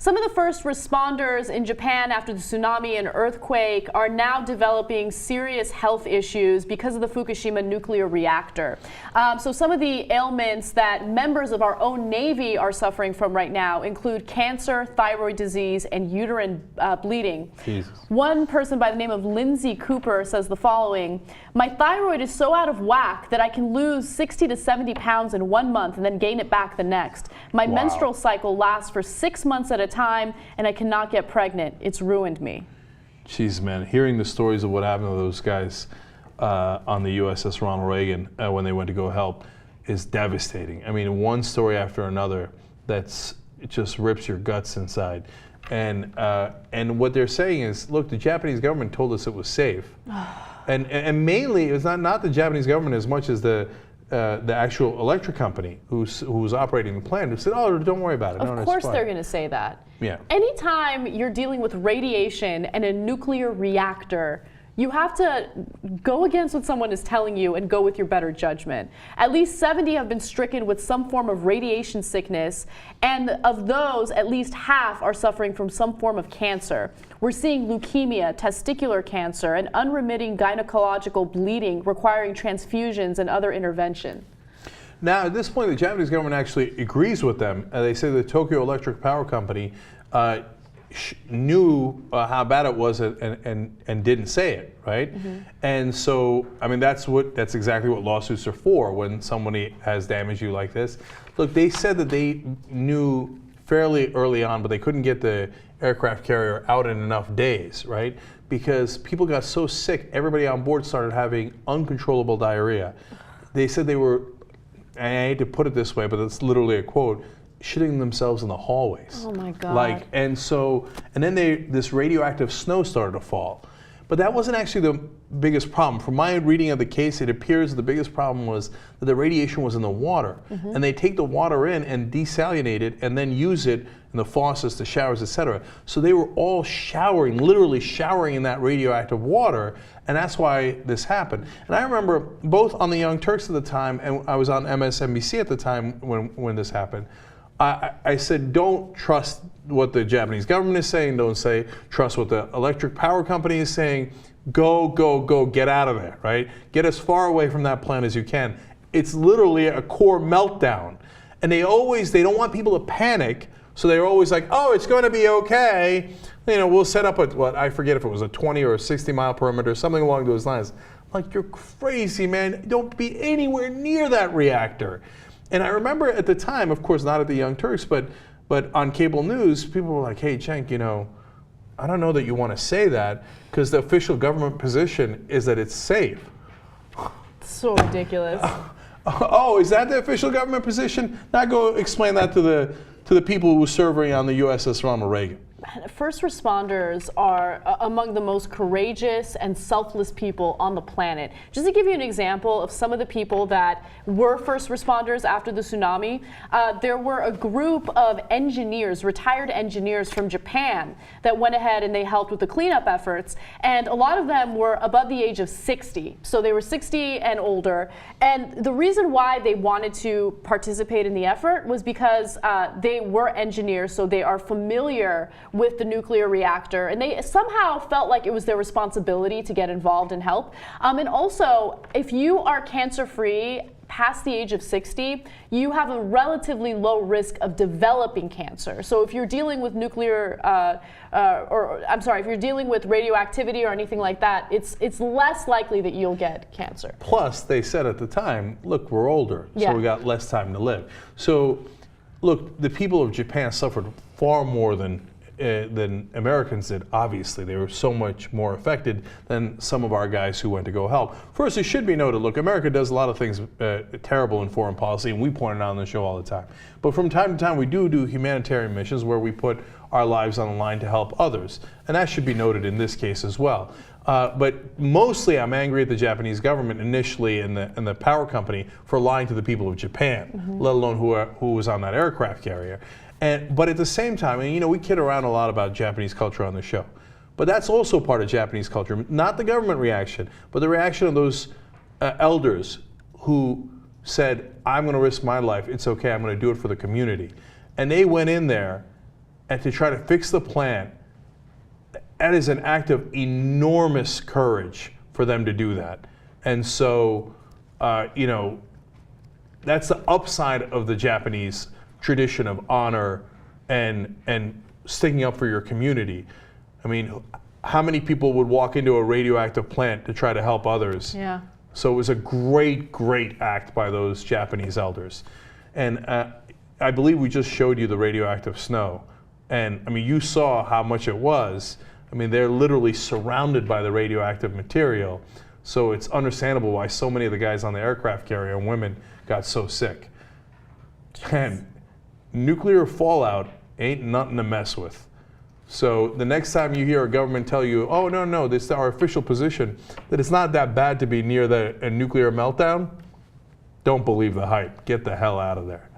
Some of the first responders in Japan after the tsunami and earthquake are now developing serious health issues because of the Fukushima nuclear reactor. So some of the ailments that members of our own Navy are suffering from right now include cancer, thyroid disease, and uterine bleeding. Jesus. One person by the name of Lindsay Cooper says the following: "My thyroid is so out of whack that I can lose 60 to 70 pounds in 1 month and then gain it back the next. My menstrual cycle lasts for 6 months at a time, and I cannot get pregnant. It's ruined me." Jeez, man, hearing the stories of what happened to those guys on the USS Ronald Reagan when they went to go help is devastating. I mean, one story after another it just rips your guts inside. And what they're saying is, look, the Japanese government told us it was safe. and mainly, it was not the Japanese government as much as the actual electric company who was operating the plant, who said, "Oh, don't worry about it." Of course they're going to say that. Yeah. Anytime you're dealing with radiation and a nuclear reactor, you have to go against what someone is telling you and go with your better judgment. At least 70 have been stricken with some form of radiation sickness, and of those, at least half are suffering from some form of cancer. We're seeing leukemia, testicular cancer, and unremitting gynecological bleeding requiring transfusions and other intervention. Now, at this point, the Japanese government actually agrees with them. They say the Tokyo Electric Power Company knew how bad it was and didn't say it, right? Mm-hmm. And so, I mean, that's exactly what lawsuits are for when somebody has damaged you like this. Look, they said that they knew fairly early on, but they couldn't get the aircraft carrier out in enough days, right? Because people got so sick, everybody on board started having uncontrollable diarrhea. They said they were, and I hate to put it this way, but it's literally a quote, shitting themselves in the hallways. Oh my God. And then this radioactive snow started to fall. But that wasn't actually the biggest problem. From my reading of the case, it appears the biggest problem was that the radiation was in the water. Mm-hmm. And they take the water in and desalinate it and then use it in the faucets, the showers, etc. So they were all showering, literally showering in that radioactive water, and that's why this happened. And I remember both on the Young Turks at the time, and I was on MSNBC at the time when this happened, I said, don't trust what the Japanese government is saying. Don't trust what the electric power company is saying. Go, get out of there, right? Get as far away from that plant as you can. It's literally a core meltdown. And they don't want people to panic, so they're always like, oh, it's going to be okay. You know, we'll set up I forget if it was a 20 or a 60 mile perimeter, something along those lines. I'm like, you're crazy, man. Don't be anywhere near that reactor. And I remember at the time, of course, not at the Young Turks, but on cable news, people were like, hey, Cenk, I don't know that you want to say that because the official government position is that it's safe. So ridiculous. Oh, is that the official government position? Now go explain that to the people who were serving on the USS Ronald Reagan. First responders are among the most courageous and selfless people on the planet. Just to give you an example of some of the people that were first responders after the tsunami, there were a group of engineers, retired engineers from Japan that went ahead and they helped with the cleanup efforts. And a lot of them were above the age of 60. So they were 60 and older. And the reason why they wanted to participate in the effort was because they were engineers, so they are familiar with the nuclear reactor, and they somehow felt like it was their responsibility to get involved and help. And also, if you are cancer-free past the age of 60, you have a relatively low risk of developing cancer. So if you're dealing with if you're dealing with radioactivity or anything like that, it's less likely that you'll get cancer. Plus, they said at the time, look, we're older, so we got less time to live. So, look, the people of Japan suffered far more than Americans did. Obviously, they were so much more affected than some of our guys who went to go help. First, it should be noted, look, America does a lot of things terrible in foreign policy, and we point it out on the show all the time. But from time to time, we do humanitarian missions where we put our lives on the line to help others. And that should be noted in this case as well. But mostly I'm angry at the Japanese government initially and the power company for lying to the people of Japan, let alone who was on that aircraft carrier. But at the same time, and we kid around a lot about Japanese culture on the show, but that's also part of Japanese culture. Not the government reaction, but the reaction of those elders who said, I'm going to risk my life. It's okay. I'm going to do it for the community. And they went in there and to try to fix the plant, that is an act of enormous courage for them to do that. And so, you know, that's the upside of the Japanese tradition of honor and sticking up for your community. I mean, how many people would walk into a radioactive plant to try to help others? Yeah. So it was a great, great act by those Japanese elders. And I believe we just showed you the radioactive snow. And I mean, you saw how much it was. I mean, they're literally surrounded by the radioactive material. So it's understandable why so many of the guys on the aircraft carrier and women got so sick. And nuclear fallout ain't nothing to mess with. So the next time you hear a government tell you, oh, no, this is our official position, that it's not that bad to be near a nuclear meltdown, don't believe the hype. Get the hell out of there.